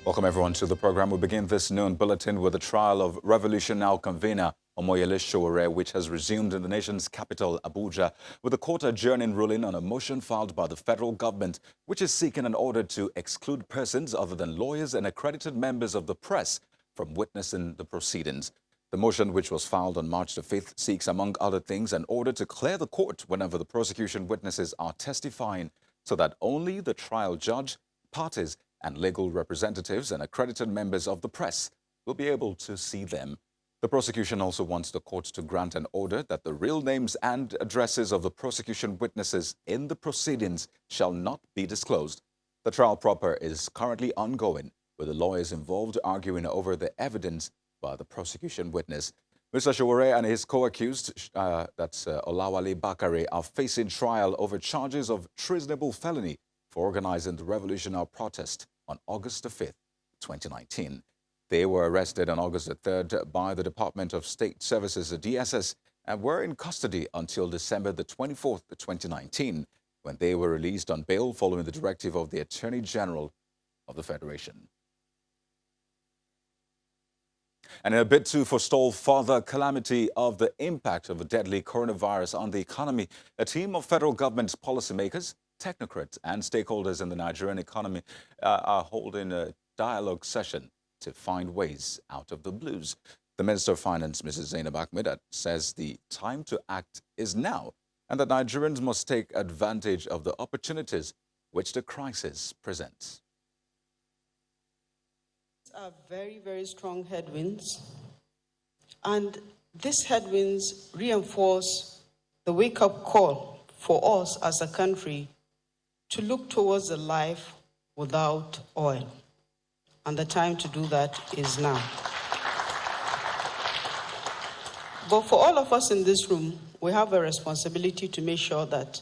Welcome everyone to the program. We begin this noon bulletin with the trial of Revolution Now convener Omoyele Sowore, which has resumed in the nation's capital, Abuja, with the court adjourning ruling on a motion filed by the federal government, which is seeking an order to exclude persons other than lawyers and accredited members of the press from witnessing the proceedings. The motion, which was filed on March the 5th, seeks, among other things, an order to clear the court whenever the prosecution witnesses are testifying, so that only the trial judge, parties, and legal representatives and accredited members of the press will be able to see them. The prosecution also wants the court to grant an order that the real names and addresses of the prosecution witnesses in the proceedings shall not be disclosed. The trial proper is currently ongoing, with the lawyers involved arguing over the evidence by the prosecution witness. Mr. Sowore and his co-accused, Olawale Bakare, are facing trial over charges of treasonable felony for organizing the revolutionary protest on August the 5th, 2019. They were arrested on August the 3rd by the Department of State Services, the DSS, and were in custody until December the 24th, 2019, when they were released on bail following the directive of the Attorney General of the Federation. And in a bid to forestall further calamity of the impact of a deadly coronavirus on the economy, a team of federal government policymakers, technocrats and stakeholders in the Nigerian economy are holding a dialogue session to find ways out of the blues. The Minister of Finance, Mrs. Zainab Ahmed, says the time to act is now and that Nigerians must take advantage of the opportunities which the crisis presents. These are very, very strong headwinds, and these headwinds reinforce the wake-up call for us as a country to look towards a life without oil. And the time to do that is now. But for all of us in this room, we have a responsibility to make sure that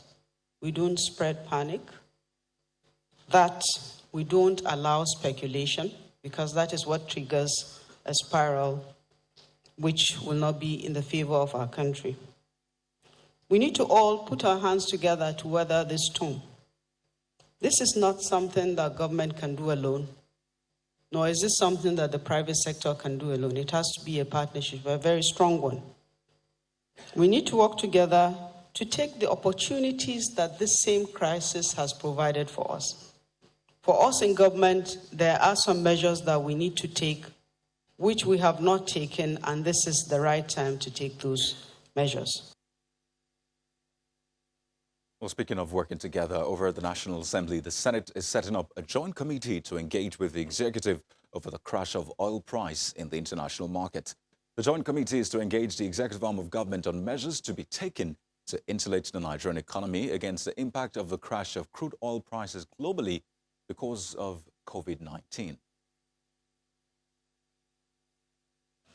we don't spread panic, that we don't allow speculation, because that is what triggers a spiral which will not be in the favor of our country. We need to all put our hands together to weather this storm. This is not something that government can do alone, nor is this something that the private sector can do alone. It has to be a partnership, a very strong one. We need to work together to take the opportunities that this same crisis has provided for us. For us in government, there are some measures that we need to take, which we have not taken, and this is the right time to take those measures. Well, speaking of working together, over at the National Assembly, the Senate is setting up a joint committee to engage with the executive over the crash of oil price in the international market. The joint committee is to engage the executive arm of government on measures to be taken to insulate the Nigerian economy against the impact of the crash of crude oil prices globally because of COVID-19.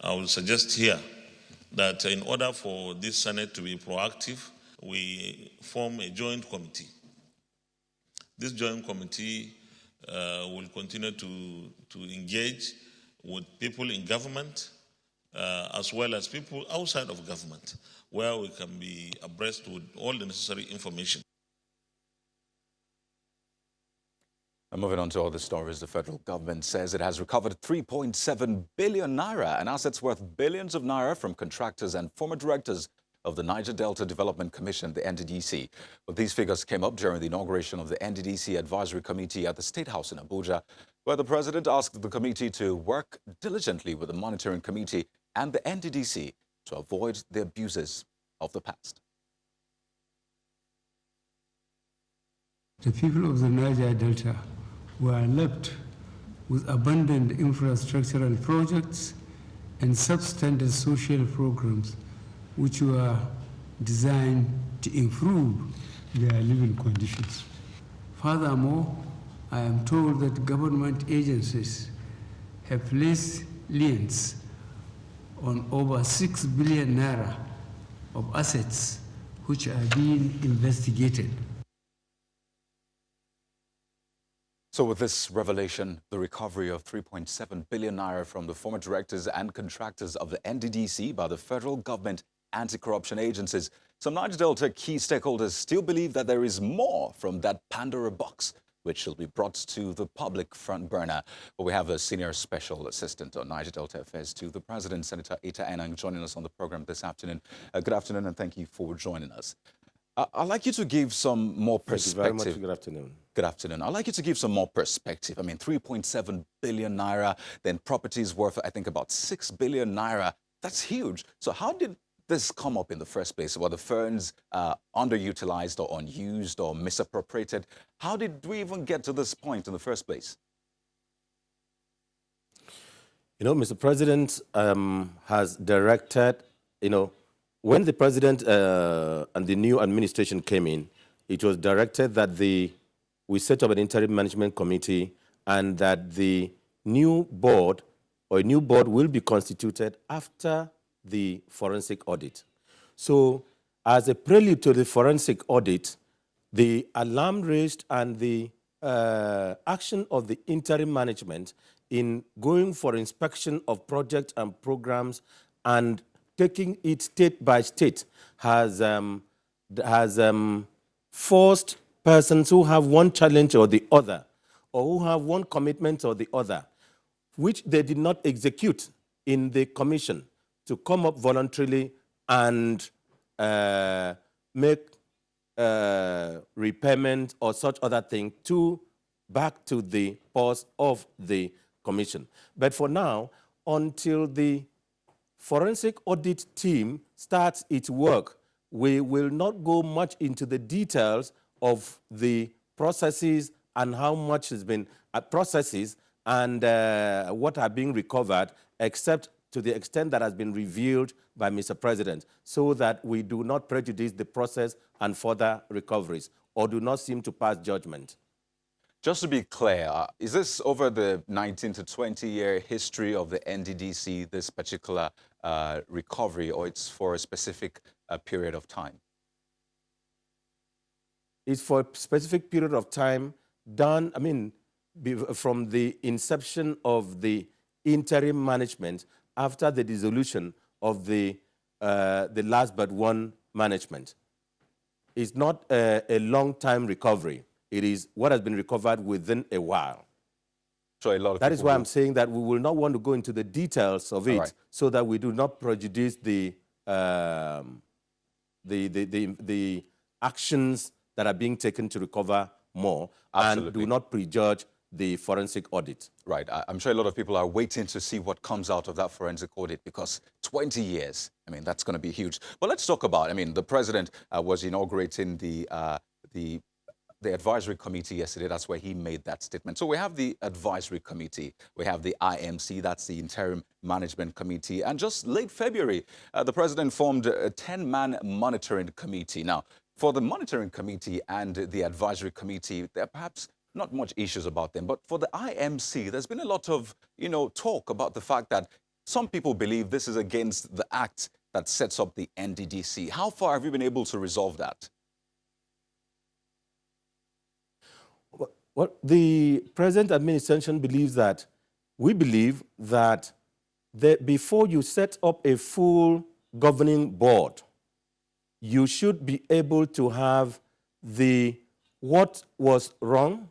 I will suggest here that in order for this Senate to be proactive, we form a joint committee. This joint committee will continue to engage with people in government as well as people outside of government, where we can be abreast with all the necessary information. And moving on to other stories, the federal government says it has recovered 3.7 billion naira and assets worth billions of naira from contractors and former directors of the Niger Delta Development Commission, the NDDC. But these figures came up during the inauguration of the NDDC Advisory Committee at the State House in Abuja, where the president asked the committee to work diligently with the monitoring committee and the NDDC to avoid the abuses of the past. The people of the Niger Delta were left with abundant infrastructural projects and substandard social programs which were designed to improve their living conditions. Furthermore, I am told that government agencies have placed liens on over 6 billion naira of assets which are being investigated. So with this revelation, the recovery of 3.7 billion naira from the former directors and contractors of the NDDC by the federal government anti-corruption agencies, some Niger Delta key stakeholders still believe that there is more from that Pandora box, which will be brought to the public front burner. But we have a senior special assistant on Niger Delta Affairs to the President, Senator Ita Enang, joining us on the program this afternoon. Good afternoon, and thank you for joining us. I'd like you to give some more perspective. Thank you very much. Good afternoon. Good afternoon. I'd like you to give some more perspective. I mean, 3.7 billion naira, then properties worth, I think, about 6 billion naira. That's huge. So how did this come up in the first place? Were the funds underutilized or unused or misappropriated? How did we even get to this point in the first place? You know, Mr. President has directed, when the president and the new administration came in, it was directed that we set up an interim management committee and that the new board will be constituted after the forensic audit. So as a prelude to the forensic audit, the alarm raised and the action of the interim management in going for inspection of projects and programs and taking it state by state has forced persons who have one challenge or the other, or who have one commitment or the other, which they did not execute in the commission, to come up voluntarily and make repayment or such other thing back to the purse of the commission. But for now, until the forensic audit team starts its work, we will not go much into the details of the processes and how much has been processes and what are being recovered, except to the extent that has been revealed by Mr. President, so that we do not prejudice the process and further recoveries, or do not seem to pass judgment. Just to be clear, is this over the 19 to 20-year history of the NDDC, this particular recovery, or it's for a specific period of time? It's for a specific period of time done, from the inception of the interim management after the dissolution of the last but one management. It's not a long-time recovery. It is what has been recovered within a while. So a lot of that is why I'm saying that we will not want to go into the details of it, so that we do not prejudice the actions that are being taken to recover more. Absolutely. And do not prejudge the forensic audit. Right. I'm sure a lot of people are waiting to see what comes out of that forensic audit, because 20 years, that's going to be huge. But let's talk about, the president was inaugurating the advisory committee yesterday. That's where he made that statement. So we have the advisory committee, we have the IMC, that's the interim management committee. And just late February, the president formed a 10-man monitoring committee. Now, for the monitoring committee and the advisory committee, there are perhaps not much issues about them. But for the IMC, there's been a lot of, talk about the fact that some people believe this is against the act that sets up the NDDC. How far have you been able to resolve that? Well, the present administration believes that, we believe that before you set up a full governing board, you should be able to have what was wrong,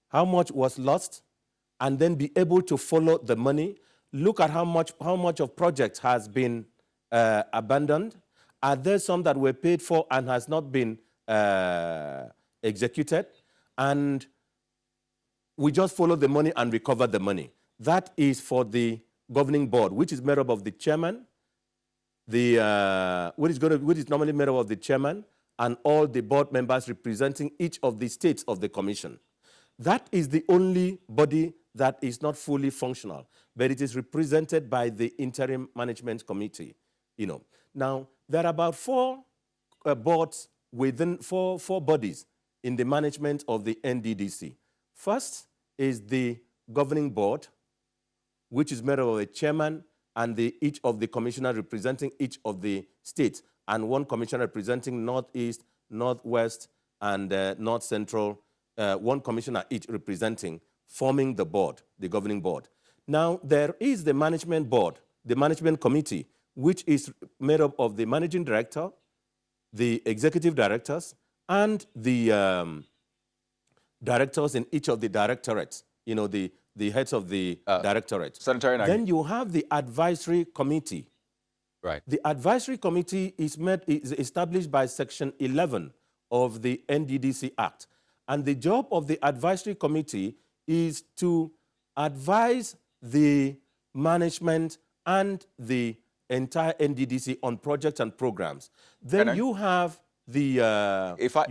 how much was lost, and then be able to follow the money, look at how much of projects has been abandoned. Are there some that were paid for and has not been executed? And we just follow the money and recover the money. That is for the governing board, which is made up of the chairman, which is normally made up of the chairman and all the board members representing each of the states of the commission. That is the only body that is not fully functional, but it is represented by the interim management committee. Now, there are about four boards within four bodies in the management of the NDDC. First is the governing board, which is made up of a chairman and each of the commissioners representing each of the states, and one commissioner representing Northeast, Northwest, and North Central, one commissioner each representing, forming the board, the governing board. Now, there is the management board, the management committee, which is made up of the managing director, the executive directors, and the directors in each of the directorates, you know, the heads of the directorate. Senator Enang. Then you have the advisory committee. Right. The advisory committee is established by Section 11 of the NDDC Act. And the job of the advisory committee is to advise the management and the entire NDDC on projects and programs. Then you have the... If I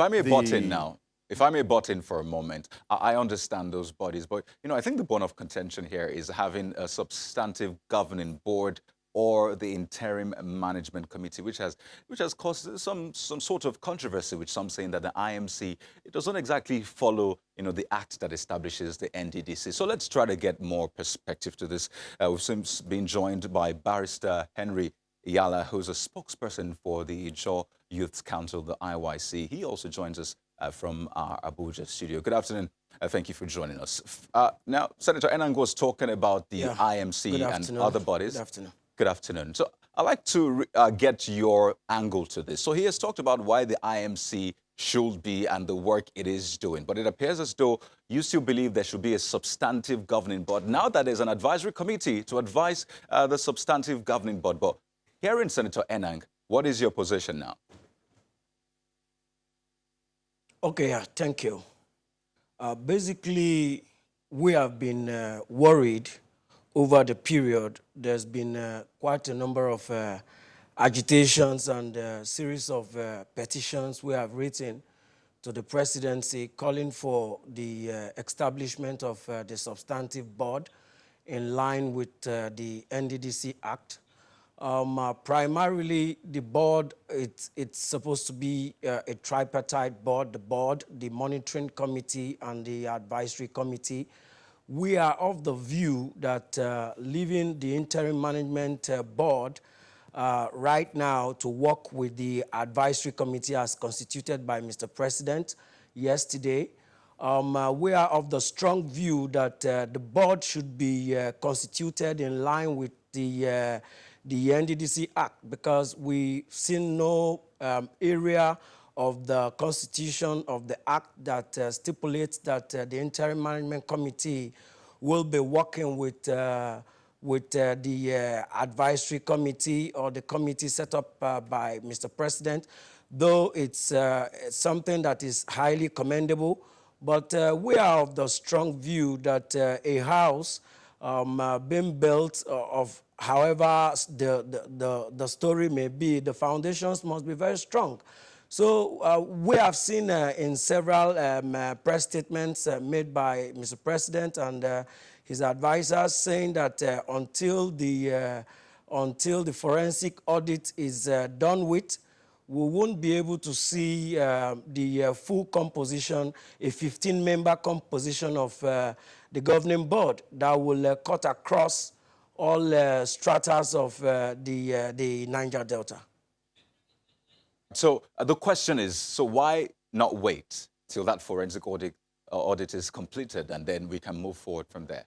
may butt in now, if I may butt in for a moment, I understand those bodies, but you know, I think the bone of contention here is having a substantive governing board or the interim management committee, which has caused some sort of controversy, with some saying that the IMC, it doesn't exactly follow, you know, the act that establishes the NDDC. So let's try to get more perspective to this. We've since been joined by Barrister Henry Yala, who's a spokesperson for the Jaw Youth Council, the IYC. He also joins us from our Abuja studio. Good afternoon. Thank you for joining us. Now, Senator Enang was talking about the IMC and other bodies. Good afternoon. Good afternoon. So I'd like to get your angle to this. So he has talked about why the IMC should be and the work it is doing. But it appears as though you still believe there should be a substantive governing board. Now that there's an advisory committee to advise the substantive governing board. But hearing Senator Enang, what is your position now? Okay, thank you. Basically, we have been worried over the period. There's been quite a number of agitations and a series of petitions we have written to the presidency calling for the establishment of the substantive board in line with the NDDC Act. Primarily, the board, it's supposed to be a tripartite board, the board, the monitoring committee, and the advisory committee. We are of the view that leaving the interim management board right now to work with the advisory committee as constituted by Mr. President yesterday, we are of the strong view that the board should be constituted in line with the NDDC Act, because we've seen no area of the Constitution of the Act that stipulates that the Interim Management Committee will be working with the advisory committee or the committee set up by Mr. President, though it's something that is highly commendable. But we are of the strong view that a house being built of however the story may be, the foundations must be very strong. So we have seen in several press statements made by Mr. President and his advisors saying that until the forensic audit is done with, we won't be able to see the full composition, a 15-member composition of the governing board that will cut across all stratas of the Niger Delta. So the question is, so why not wait till that forensic audit is completed and then we can move forward from there?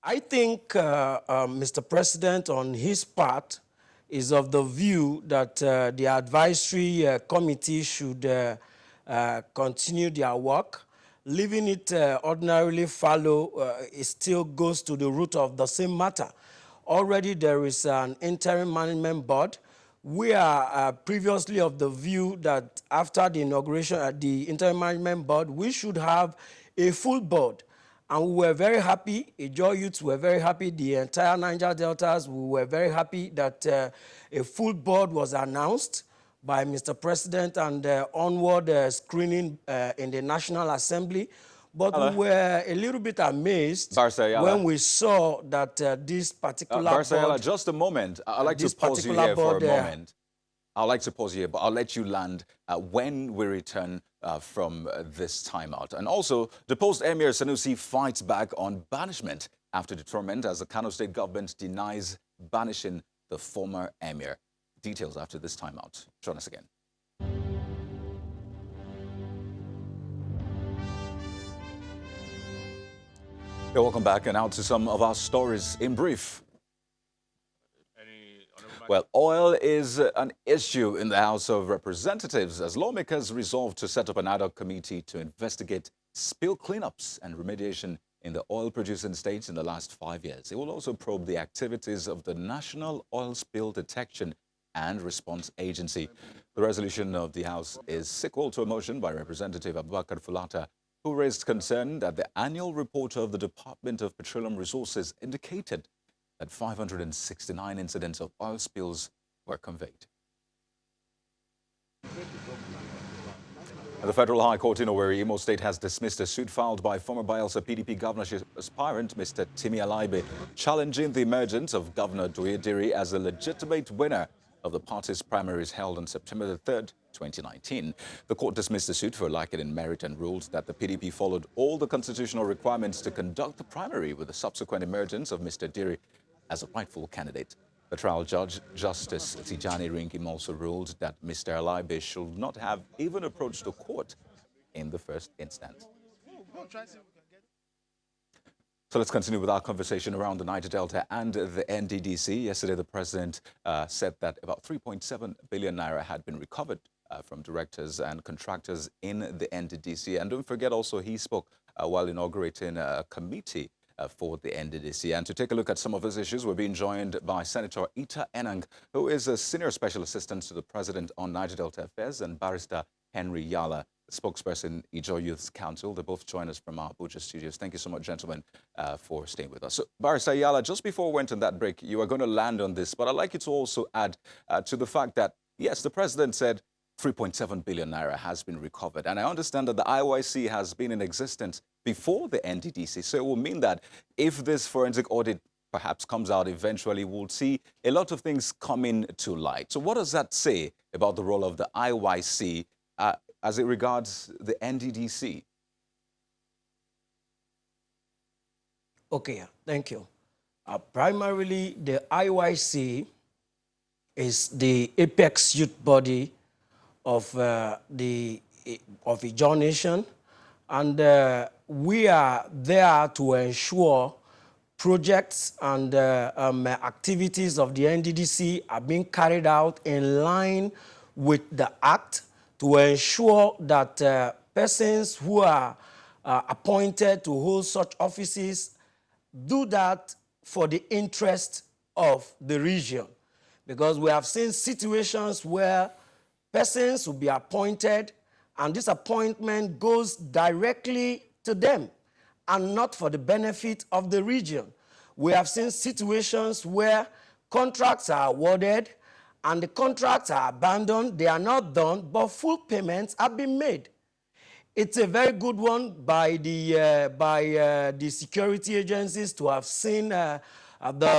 I think Mr. President, on his part, is of the view that the advisory committee should continue their work. Leaving it ordinarily fallow, it still goes to the root of the same matter. Already there is an interim management board. We are previously of the view that after the inauguration at the interim management board, we should have a full board. And we were very happy, Jaw Youths were very happy, the entire Niger Deltas, we were very happy that a full board was announced by Mr. President and onward screening in the National Assembly. But we were a little bit amazed when we saw that this particular board... Just a moment. I'd like to pause you here for a moment. I'd like to pause here, but I'll let you land when we return from this timeout. And also, deposed Emir Sanusi fights back on banishment after determined as the Kano State government denies banishing the former Emir. Details after this timeout. Join us again. Welcome back, and now to some of our stories in brief. Well, oil is an issue in the House of Representatives as lawmakers resolve to set up an ad hoc committee to investigate spill cleanups and remediation in the oil-producing states in the last 5 years. It will also probe the activities of the National Oil Spill Detection and Response Agency. The resolution of the House is sequel to a motion by Representative Abubakar Fulata, who raised concern that the annual report of the Department of Petroleum Resources indicated that 569 incidents of oil spills were conveyed. The Federal High Court in Owerri, Imo State, has dismissed a suit filed by former Bayelsa PDP governorship aspirant Mr. Timi Alaibe, challenging the emergence of Governor Doyediri as a legitimate winner of the party's primaries held on September 3rd, 2019. The court dismissed the suit for lack in merit and ruled that the PDP followed all the constitutional requirements to conduct the primary with the subsequent emergence of Mr. Diri as a rightful candidate. The trial judge, Justice Tijani Rinkim, also ruled that Mr. Alaibe should not have even approached the court in the first instance. So let's continue with our conversation around the Niger Delta and the NDDC. Yesterday, the president said that about 3.7 billion naira had been recovered from directors and contractors in the NDDC. And don't forget also, he spoke while inaugurating a committee for the NDDC. And to take a look at some of these issues, we're being joined by Senator Ita Enang, who is a senior special assistant to the president on Niger Delta affairs, and Barrister Henry Yala, spokesperson, Ijaw Youth Council. They both join us from our Abuja studios. Thank you so much, gentlemen, for staying with us. So, Barrister Yala, just before we went on that break, you were going to land on this, but I'd like you to also add to the fact that, yes, the president said 3.7 billion naira has been recovered. And I understand that the IYC has been in existence before the NDDC. So it will mean that if this forensic audit perhaps comes out eventually, we'll see a lot of things coming to light. So what does that say about the role of the IYC as it regards the NDDC? Okay, thank you. Primarily, the IYC is the apex youth body of Ijaw Nation, and we are there to ensure projects and activities of the NDDC are being carried out in line with the Act to ensure that persons who are appointed to hold such offices do that for the interest of the region. Because we have seen situations where persons will be appointed and this appointment goes directly to them and not for the benefit of the region. We have seen situations where contracts are awarded and the contracts are abandoned, they are not done, but full payments have been made. It's a very good one by the security agencies to have seen the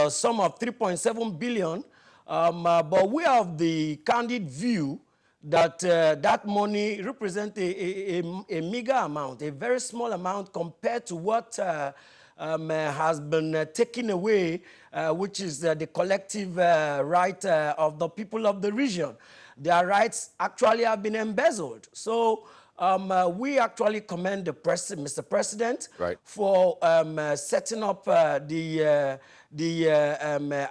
sum of 3.7 billion, but we have the candid view that that money represents a meager amount, a very small amount compared to what has been taken away, which is the collective right of the people of the region. Their rights actually have been embezzled. So we actually commend the Mr. President for setting up the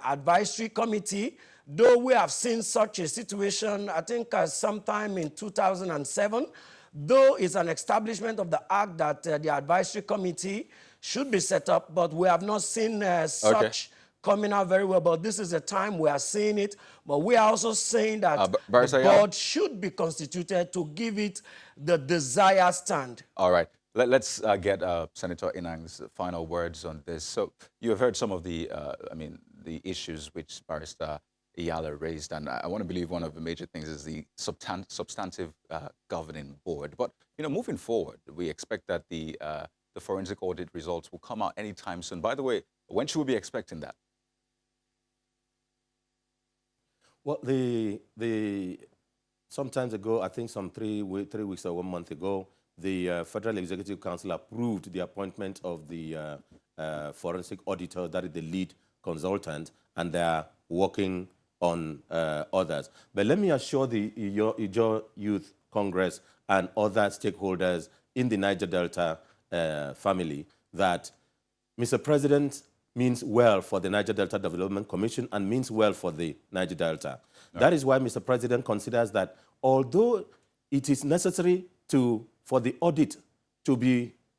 advisory committee. Though we have seen such a situation, I think sometime in 2007, though it's an establishment of the Act that the advisory committee should be set up, but we have not seen such coming out very well. But this is the time we are seeing it. But we are also saying that the board should be constituted to give it the desired stand. All right. Let's get Senator Inang's final words on this. So you have heard some of the, the issues which Barrister Iyala raised, and I want to believe one of the major things is the substantive governing board. But moving forward, we expect that the forensic audit results will come out anytime soon. By the way, when should we be expecting that? Well, sometimes ago, I think some 3 weeks or 1 month ago, the Federal Executive Council approved the appointment of the forensic auditor, that is the lead consultant, and they are working on others. But let me assure the Ijaw Youth Congress and other stakeholders in the Niger Delta family that Mr. President means well for the Niger Delta Development Commission and means well for the Niger Delta. That is why Mr. President considers that although it is necessary for the audit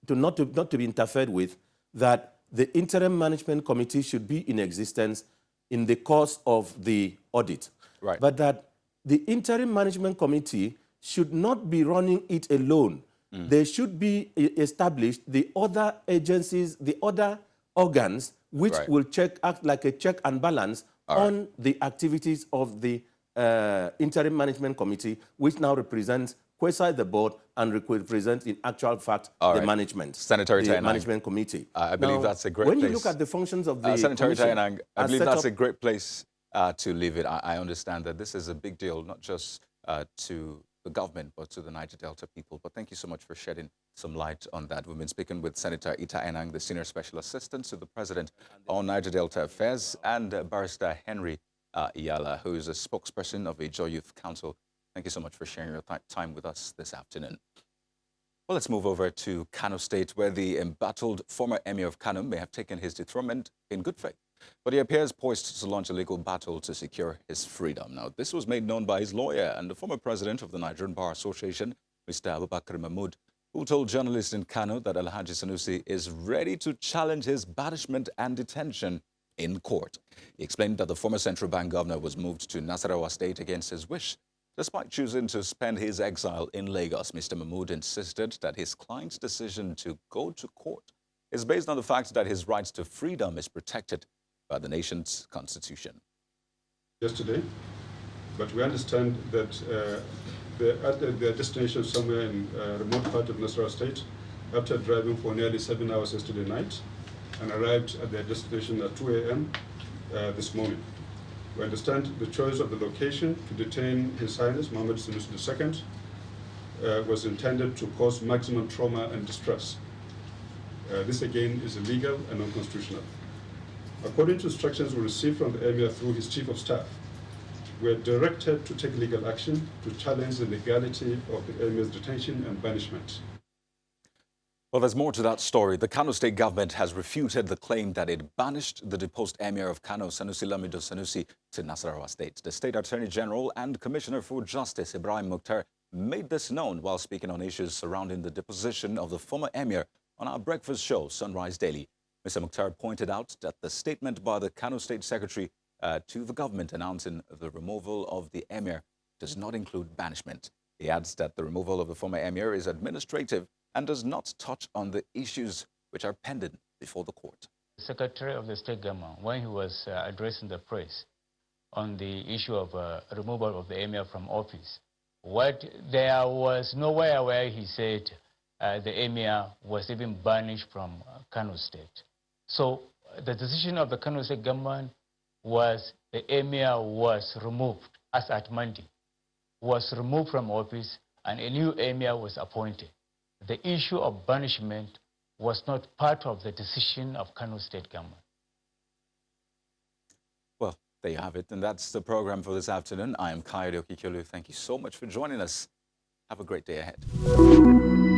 not to be interfered with, that the interim management committee should be in existence in the course of the audit. Right. But that the interim management committee should not be running it alone. There should be established the other agencies, the other organs, which will act like a check and balance on the activities of the interim management committee, which now represents quasi the board and represents in actual fact the management, Senator the management committee. I believe that's a great when place. When you look at the functions of the Senator commission, Itaenang, I believe that's a great place to leave it. I understand that this is a big deal, not just to the government, but to the Niger Delta people. But thank you so much for shedding some light on that. We've been speaking with Senator Itaenang, the Senior Special Assistant to the President on Niger Delta Affairs, and Barrister Henry Iyala, who is a spokesperson of Ijaw Youth Council. Thank you so much for sharing your time with us this afternoon. Well, let's move over to Kano State, where the embattled former Emir of Kano may have taken his dethronement in good faith. But he appears poised to launch a legal battle to secure his freedom. Now, this was made known by his lawyer and the former president of the Nigerian Bar Association, Mr. Abubakar Mahmood, who told journalists in Kano that Alhaji Sanusi is ready to challenge his banishment and detention in court. He explained that the former central bank governor was moved to Nasarawa State against his wish. Despite choosing to spend his exile in Lagos, Mr. Mahmood insisted that his client's decision to go to court is based on the fact that his rights to freedom is protected by the nation's constitution. Yesterday, but we understand that they're at their destination somewhere in a remote part of Nasarawa State after driving for nearly 7 hours yesterday night and arrived at their destination at 2 a.m. This morning. We understand the choice of the location to detain His Highness Mohammed Sanusi II was intended to cause maximum trauma and distress. This again is illegal and unconstitutional. According to instructions we received from the Emir through his Chief of Staff, we are directed to take legal action to challenge the legality of the Emir's detention and banishment. Well, there's more to that story. The Kano State government has refuted the claim that it banished the deposed Emir of Kano, Sanusi Lamido Sanusi, to Nasarawa State. The State Attorney General and Commissioner for Justice, Ibrahim Mukhtar, made this known while speaking on issues surrounding the deposition of the former Emir on our breakfast show, Sunrise Daily. Mr. Mukhtar pointed out that the statement by the Kano State Secretary to the government announcing the removal of the Emir does not include banishment. He adds that the removal of the former Emir is administrative and does not touch on the issues which are pending before the court. The Secretary of the State Government, when he was addressing the press on the issue of removal of the Emir from office, there was nowhere where he said the Emir was even banished from Kano State. So the decision of the Kano State Government was the Emir was removed, as at Monday, was removed from office and a new Emir was appointed. The issue of banishment was not part of the decision of Kano State Government. Well, there you have it. And that's the program for this afternoon. I am Kayode Okikolu. Thank you so much for joining us. Have a great day ahead.